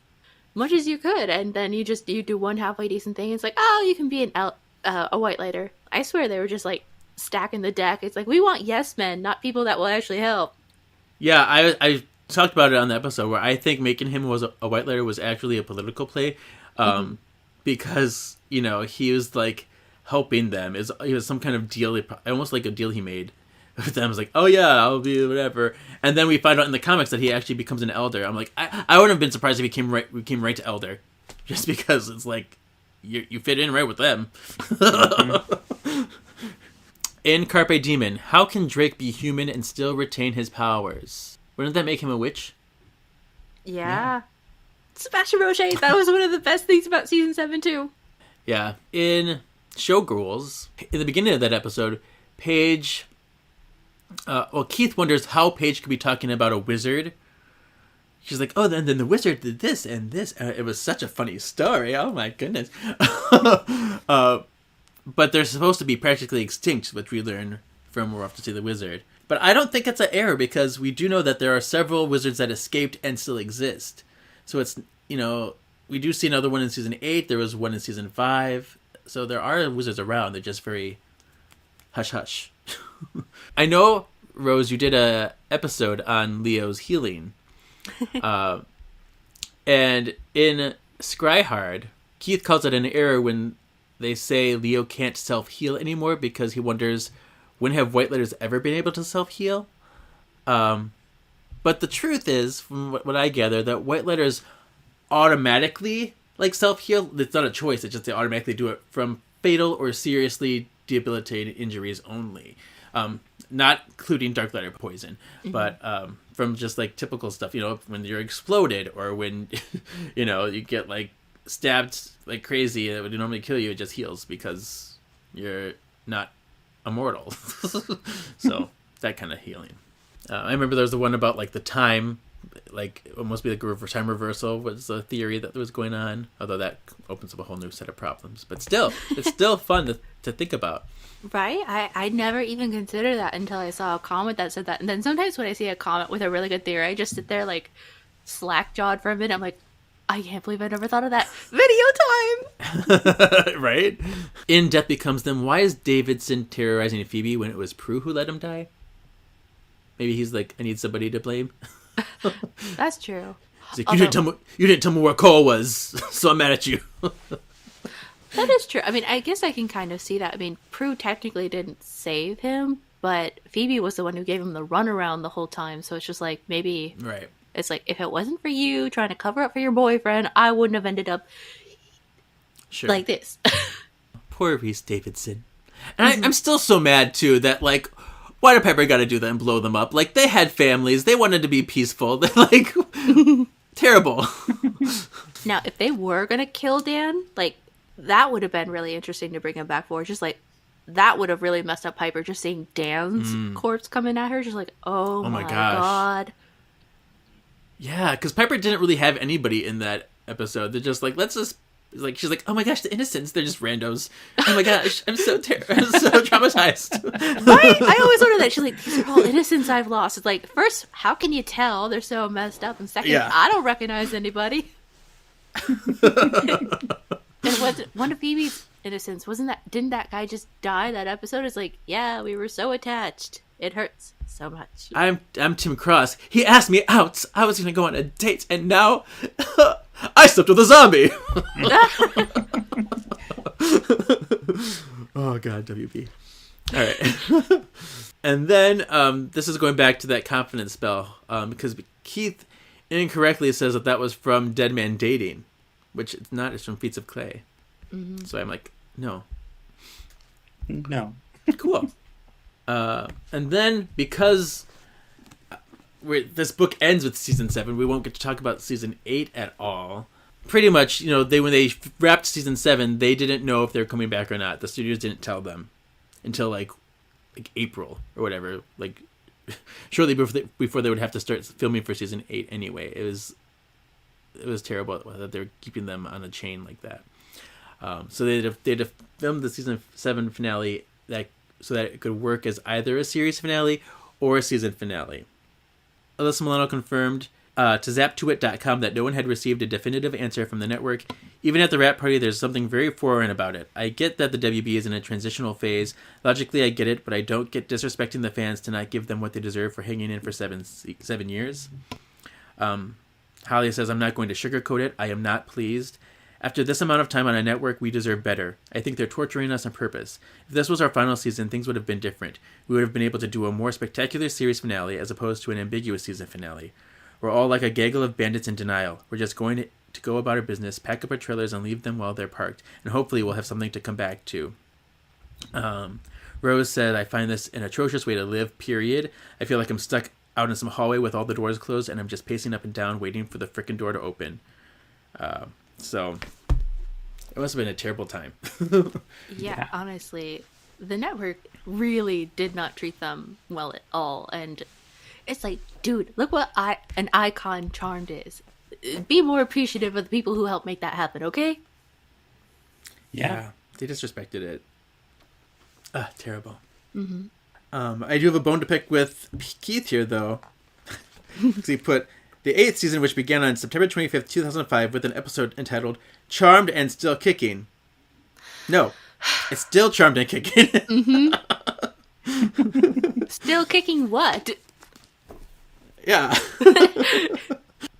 much as you could, and then you do one halfway decent thing. It's like, oh, you can be a white lighter. I swear they were just like stacking the deck. It's like, we want yes men, not people that will actually help. Yeah, I talked about it on the episode where I think making him was a white lighter was actually a political play, because he was like helping them. It was some kind of deal, almost like a deal he made with them. I was like, oh yeah, I'll be whatever. And then we find out in the comics that he actually becomes an elder. I'm like, I wouldn't have been surprised if we came right to elder, just because it's like you fit in right with them. In Carpe Demon, how can Drake be human and still retain his powers? Wouldn't that make him a witch? Yeah. Sebastian Roche, that was one of the best things about season 7 too. Yeah. In Showgirls, in the beginning of that episode, Paige... Keith wonders how Paige could be talking about a wizard. She's like, oh, then the wizard did this and this. It was such a funny story. Oh, my goodness. But they're supposed to be practically extinct, which we learn from We're Off to See the Wizard. But I don't think it's an error, because we do know that there are several wizards that escaped and still exist. So it's, we do see another one in season 8. There was one in season 5. So there are wizards around. They're just very hush-hush. I know, Rose, you did a episode on Leo's healing. And in Scryhard, Keith calls it an error when they say Leo can't self-heal anymore, because he wonders, when have white letters ever been able to self-heal? But the truth is, from what I gather, that white letters automatically self-heal. It's not a choice, it's just they automatically do it from fatal or seriously debilitating injuries only. Not including dark letter poison, but from just typical stuff, when you're exploded, or when you get stabbed like crazy that would normally kill you, it just heals because you're not immortal. So that kind of healing. I remember there was the one about the time, it must be a time reversal was the theory that was going on, although that opens up a whole new set of problems. But still, it's still fun to think about. Right? I never even considered that until I saw a comment that said that. And then sometimes when I see a comment with a really good theory, I just sit there slack-jawed for a minute. I'm like, I can't believe I never thought of that. Video time! Right? In Death Becomes Them, why is Davidson terrorizing Phoebe when it was Prue who let him die? Maybe he's I need somebody to blame. That's true. He's like, you didn't tell me where Cole was, so I'm mad at you. That is true. I mean, I guess I can kind of see that. I mean, Prue technically didn't save him, but Phoebe was the one who gave him the runaround the whole time. So it's just maybe... Right. It's if it wasn't for you trying to cover up for your boyfriend, I wouldn't have ended up like this. Poor Reese Davidson. And I'm still so mad, too, that, why did Piper got to do that and blow them up? They had families. They wanted to be peaceful. They're, terrible. Now, if they were going to kill Dan, that would have been really interesting to bring him back for. Just, that would have really messed up Piper, just seeing Dan's corpse coming at her. Just oh my gosh. God. Yeah, because Piper didn't really have anybody in that episode. They're just let's just... she's oh my gosh, the innocents, they're just randos. Oh my gosh, I'm so traumatized. Right? I always wonder that. She's these are all innocents I've lost. It's first, how can you tell they're so messed up? And second, I don't recognize anybody. And was one of Phoebe's innocents, didn't that guy just die that episode? It's yeah, we were so attached. It hurts so much. I'm Tim Cross. He asked me out. I was going to go on a date, and now I slept with a zombie. Oh, God, WB. All right. And then this is going back to that confidence spell, because Keith incorrectly says that was from Dead Man Dating, which it's not. It's from Feats of Clay. Mm-hmm. So I'm no. No. Cool. And then, because this book ends with season 7, we won't get to talk about season 8 at all. Pretty much, when they wrapped season 7, they didn't know if they were coming back or not. The studios didn't tell them until April or whatever. Shortly before they would have to start filming for season 8 anyway. It was terrible that they were keeping them on a chain like that. So they had to film the season 7 finale so that it could work as either a series finale or a season finale. Alyssa Milano confirmed to Zap2It.com that no one had received a definitive answer from the network. Even at the wrap party, there's something very foreign about it. I get that the WB is in a transitional phase. Logically, I get it, but I don't get disrespecting the fans to not give them what they deserve for hanging in for 7 years. Holly says, I'm not going to sugarcoat it. I am not pleased. After this amount of time on a network, we deserve better. I think they're torturing us on purpose. If this was our final season, things would have been different. We would have been able to do a more spectacular series finale as opposed to an ambiguous season finale. We're all like a gaggle of bandits in denial. We're just going to go about our business, pack up our trailers, and leave them while they're parked. And hopefully we'll have something to come back to. Rose said, I find this an atrocious way to live, period. I feel like I'm stuck out in some hallway with all the doors closed, and I'm just pacing up and down waiting for the frickin' door to open. So it must have been a terrible time. Yeah, honestly, the network really did not treat them well at all. And it's like, dude, look what an icon Charmed is. Be more appreciative of the people who helped make that happen, okay? Yeah, they disrespected it. Terrible. I do have a bone to pick with Keith here, though. Because he put the 8th season, which began on September 25th, 2005, with an episode entitled Charmed and Still Kicking. No, it's still Charmed and Kicking. Still kicking what? Yeah.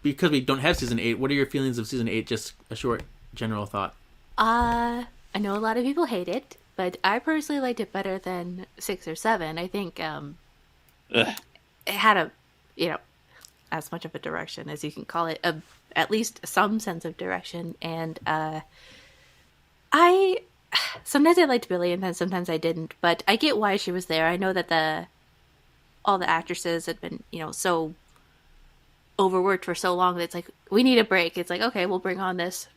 Because we don't have season 8, what are your feelings of season 8? Just a short general thought. I know a lot of people hate it, but I personally liked it better than 6 or 7. I think it had a, as much of a direction as you can call it, at least some sense of direction. And sometimes I liked Billy and then sometimes I didn't, but I get why she was there. I know that all the actresses had been, so overworked for so long that it's like, we need a break. It's like, okay, we'll bring on this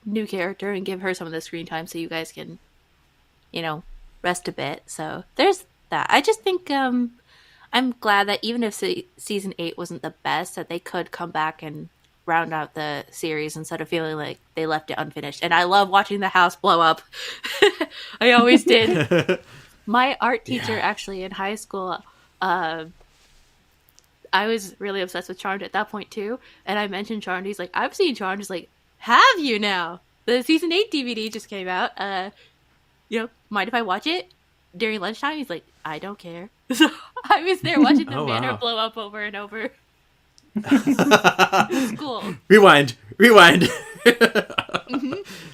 new character and give her some of the screen time so you guys can, rest a bit. So there's that. I just think I'm glad that even if season 8 wasn't the best, that they could come back and round out the series instead of feeling like they left it unfinished. And I love watching the house blow up. I always did. My art teacher actually in high school, I was really obsessed with Charmed at that point too. And I mentioned Charmed. He's like, I've seen Charmed. He's like, have you now? The season 8 DVD just came out. Mind if I watch it during lunchtime? He's like, I don't care. So I was there watching the manor blow up over and over. It was cool. Rewind.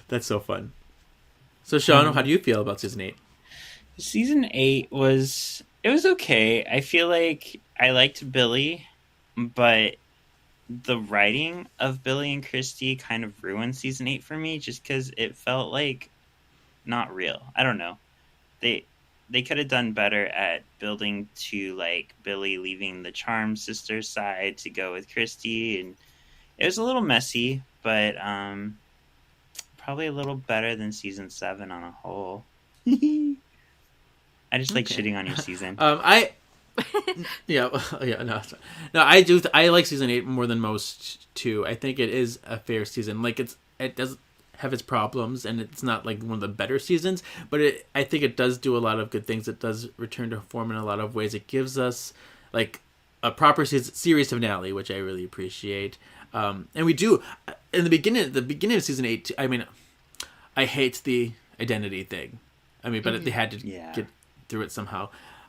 That's so fun. So Sean, how do you feel about season 8? Season 8 was okay. I feel like I liked Billy, but the writing of Billy and Christy kind of ruined season 8 for me just because it felt like not real. I don't know. They could have done better at building to like Billy leaving the Charm sister side to go with Christy, and it was a little messy, but probably a little better than season 7 on a whole. I just like shitting on your season. I like season 8 more than most too. I think it is a fair season. Like it does have its problems and it's not like one of the better seasons, but I think it does do a lot of good things. It does return to form in a lot of ways. It gives us like a proper series finale, which I really appreciate. And we do in the beginning of season 8. I mean, I hate the identity thing. I mean, but they had to get through it somehow.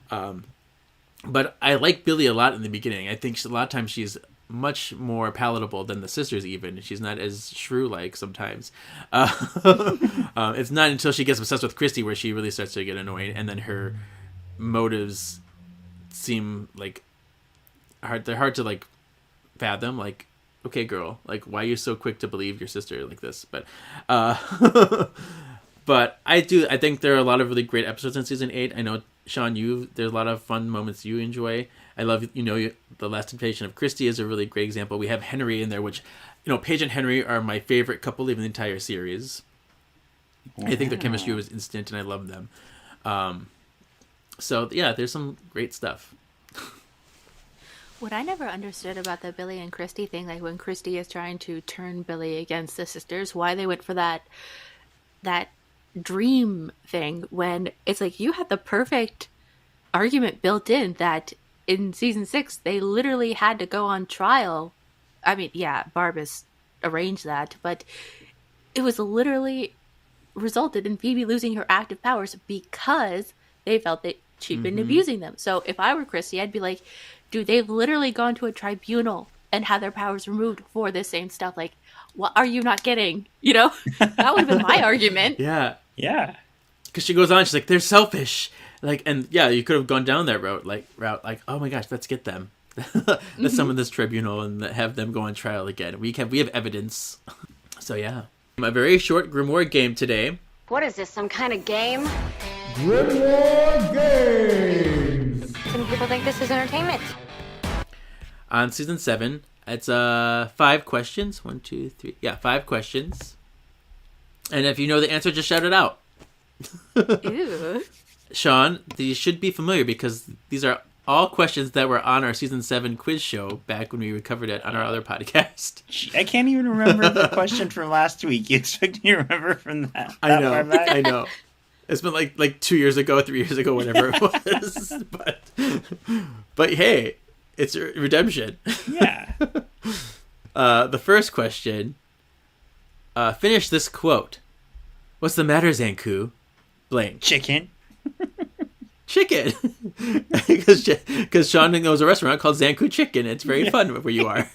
But I like Billy a lot in the beginning. I think a lot of times she's much more palatable than the sisters even. She's not as shrew-like sometimes. It's not until she gets obsessed with Christy where she really starts to get annoyed, and then her motives seem like they're hard to like fathom. Like, okay, girl, like why are you so quick to believe your sister like this? But but I think there are a lot of really great episodes in season 8. I know, Sean, there's a lot of fun moments you enjoy. I love, The Last Temptation of Christy is a really great example. We have Henry in there, which, Paige and Henry are my favorite couple in the entire series. Wow. I think their chemistry was instant, and I love them. So, yeah, there's some great stuff. What I never understood about the Billy and Christy thing, like when Christy is trying to turn Billy against the sisters, why they went for that dream thing when it's like you had the perfect argument built in that in season 6 they literally had to go on trial. I mean, yeah, Barbas arranged that, but it was literally resulted in Phoebe losing her active powers because they felt that she'd been abusing them. So if I were Christy, I'd be like, dude, they've literally gone to a tribunal and had their powers removed for this same stuff. Like, what are you not getting? That would have been my argument. Yeah. Yeah. Because she goes on, she's like, they're selfish. Like, and yeah, you could have gone down that route, like, oh my gosh, let's get them. Let's summon this tribunal and have them go on trial again. We have evidence. So yeah. A very short Grimoire game today. What is this, some kind of game? Grimoire Games! Some people think this is entertainment. on season 7. It's 5 questions. 1, 2, 3. Yeah, 5 questions. And if you know the answer, just shout it out. Ew. Sean, these should be familiar because these are all questions that were on our season 7 quiz show back when we covered it on our other podcast. I can't even remember the question from last week. You expect me to remember from that? I know. I know. It's been like 2 years ago, 3 years ago, whatever it was. But hey, it's redemption. Yeah. The first question. Finish this quote. What's the matter, Zanku? Blank. Chicken. Chicken. Because Sean knows a restaurant called Zanku Chicken. It's very fun where you are.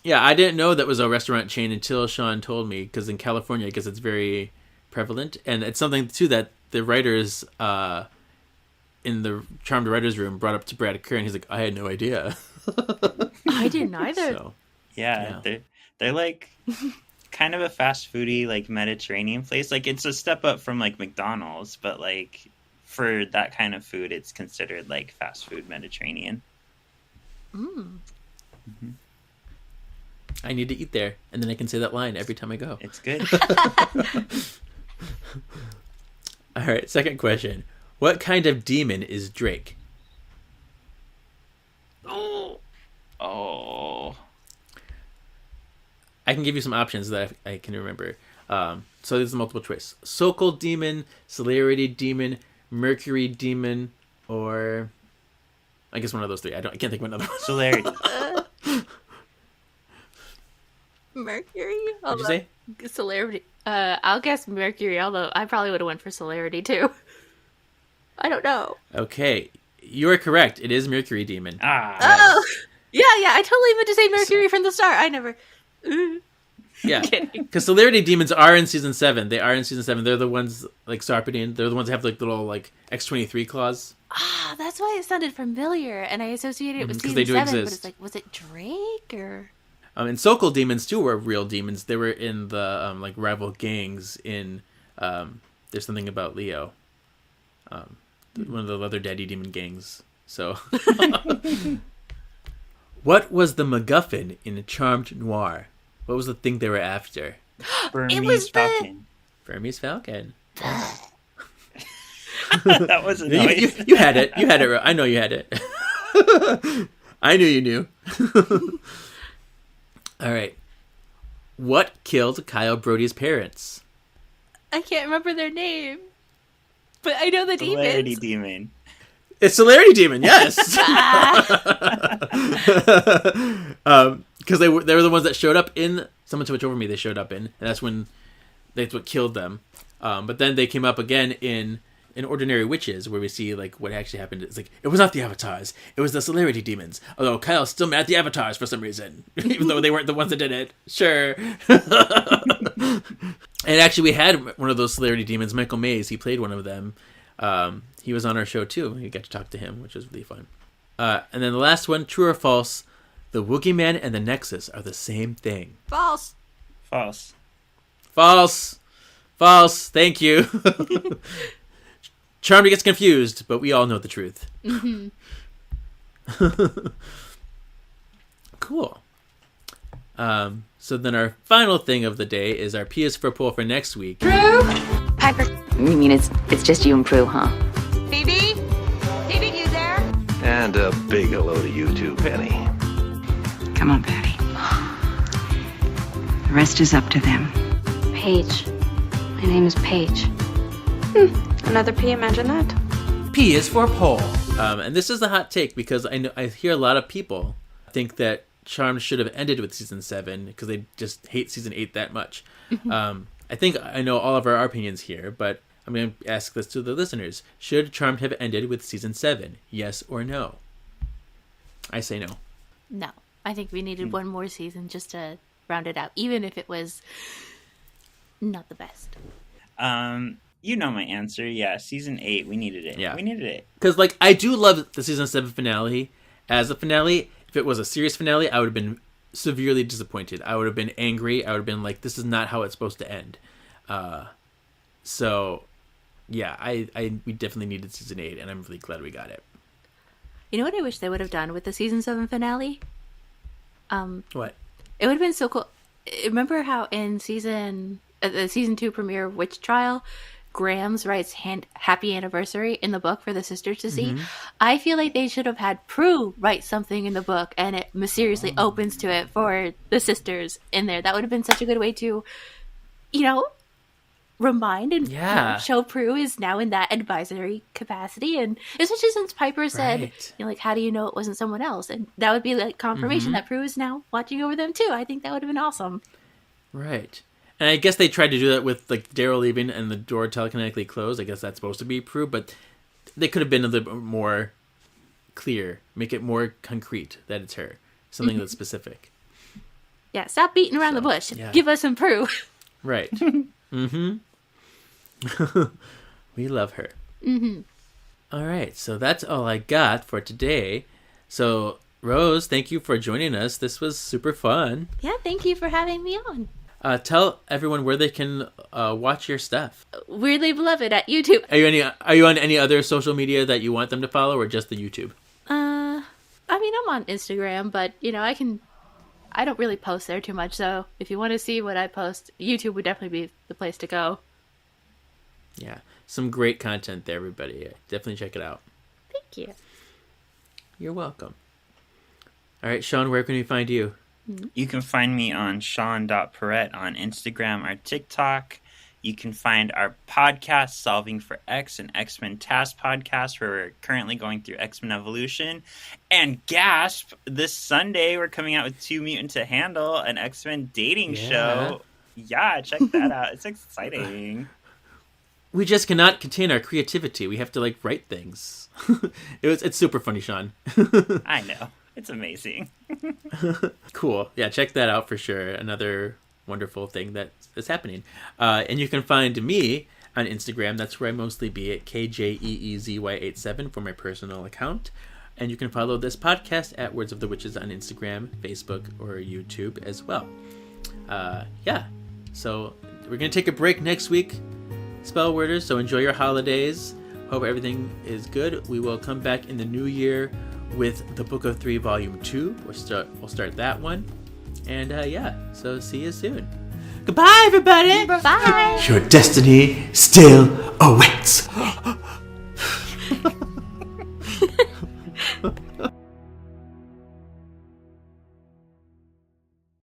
Yeah, I didn't know that was a restaurant chain until Sean told me, because in California, I guess it's very prevalent. And it's something, too, that the writers in the Charmed Writers Room brought up to Brad Kerr, and he's like, I had no idea. I didn't either. So, Yeah. They're like kind of a fast foodie, like Mediterranean place. Like it's a step up from like McDonald's, but like for that kind of food, it's considered like fast food Mediterranean. I need to eat there, and then I can say that line every time I go. It's good. All right, second question. What kind of demon is Drake? Oh. I can give you some options that I can remember. So there's a multiple choice. Sokol demon, celerity demon, mercury demon, or I guess one of those three. I can't think of another one. Celerity. Mercury? What'd you say? Celerity. I'll guess Mercury, although I probably would have went for celerity too. I don't know. Okay, you are correct. It is mercury demon. Oh! Yeah, I totally meant to say Mercury from the start. I never... Yeah, Kidding. because celerity demons are in season 7. They are in season 7. They're the ones like Sarpedine. They're the ones that have like little like X-23 claws. Ah, that's why it sounded familiar, and I associated it with 'cause season they do 7, but exist. it's like, was it Drake, or... And Sokol demons too were real demons. They were in the like rival gangs in There's Something About Leo, one of the Leather Daddy demon gangs. So, what was the MacGuffin in Charmed Noir? What was the thing they were after? Burmese was the- Falcon. Burmese Falcon. That was a noise. You had it. You had it. I know you had it. I knew you knew. All right. What killed Kyle Brody's parents? I can't remember their name, but I know the Celerity demons. demon. It's Celerity Demon, yes. Because they were the ones that showed up in Someone Switch Over Me. They showed up in, and that's what killed them. But then they came up again in Ordinary Witches, where we see like what actually happened. It's like it was not the Avatars; it was the Celerity Demons. Although Kyle's still mad at the Avatars for some reason, even though they weren't the ones that did it. Sure. And actually, we had one of those Celerity Demons, Michael Mays. He played one of them. He was on our show too. We got to talk to him, which was really fun. And then the last one, true or false? The Woogieman and the Nexus are the same thing. False. False. False. False. Thank you. Charmed gets confused, but we all know the truth. Mm-hmm. Cool. So then our final thing of the day is our PS4 poll for next week. Piper. You mean it's just you and Prue, huh? Phoebe? Phoebe, you there? And a big hello to you too, Penny. Come on, Patty. The rest is up to them. Paige. My name is Paige. Another P, imagine that. P is for poll. And this is the hot take because I hear a lot of people think that Charmed should have ended with season 7 because they just hate season 8 that much. I think I know all of our opinions here, but I'm going to ask this to the listeners. Should Charmed have ended with season 7? Yes or no? I say no. No. I think we needed one more season just to round it out, even if it was not the best. You know my answer. Yeah, season 8. We needed it. Yeah. We needed it. Because, like, I do love the season 7 finale as a finale. If it was a serious finale, I would have been severely disappointed. I would have been angry. I would have been like, this is not how it's supposed to end. So, yeah, we definitely needed season 8, and I'm really glad we got it. You know what I wish they would have done with the season 7 finale? What? It would have been so cool. Remember how in the season 2 premiere of Witch Trial, Grams writes happy anniversary in the book for the sisters to see? I feel like they should have had Prue write something in the book and it mysteriously opens to it for the sisters in there. That would have been such a good way to, remind and show Prue is now in that advisory capacity. And especially since Piper said, how do you know it wasn't someone else? And that would be like confirmation that Prue is now watching over them too. I think that would have been awesome. Right. And I guess they tried to do that with like Daryl leaving and the door telekinetically closed. I guess that's supposed to be Prue, but they could have been a little bit more clear, make it more concrete that it's her, something that's specific. Yeah, stop beating around the bush. Yeah. Give us some Prue. Right. We love her. All right, so that's all I got for today. So, Rose, thank you for joining us. This was super fun. Yeah, thank you for having me on. Tell everyone where they can watch your stuff. Weirdly Beloved at YouTube. Are you on any other social media that you want them to follow, or just the YouTube? I'm on Instagram, but I don't really post there too much. So if you want to see what I post, YouTube would definitely be the place to go. Yeah, some great content there, everybody. Definitely check it out. Thank you. You're welcome. All right, Sean, where can we find you? You can find me on Sean.Perrette on Instagram or TikTok. You can find our podcast, Solving for X, an X-Men Task podcast, where we're currently going through X-Men Evolution. And gasp, this Sunday we're coming out with Two Mutant to Handle, an X-Men dating show. Yeah, check that out. It's exciting. We just cannot contain our creativity. We have to write things. It's super funny, Sean. I know. It's amazing. Cool. Yeah, check that out for sure. Another wonderful thing that is happening. And you can find me on Instagram. That's where I mostly be at KJEEZY87 for my personal account. And you can follow this podcast at Words of the Witches on Instagram, Facebook, or YouTube as well. So we're going to take a break next week, Spell Worders. So enjoy your holidays. Hope everything is good. We will come back in the new year with the Book of 3 Volume 2. We'll start that one. And so see you soon. Goodbye, everybody! Bye! Your destiny still awaits.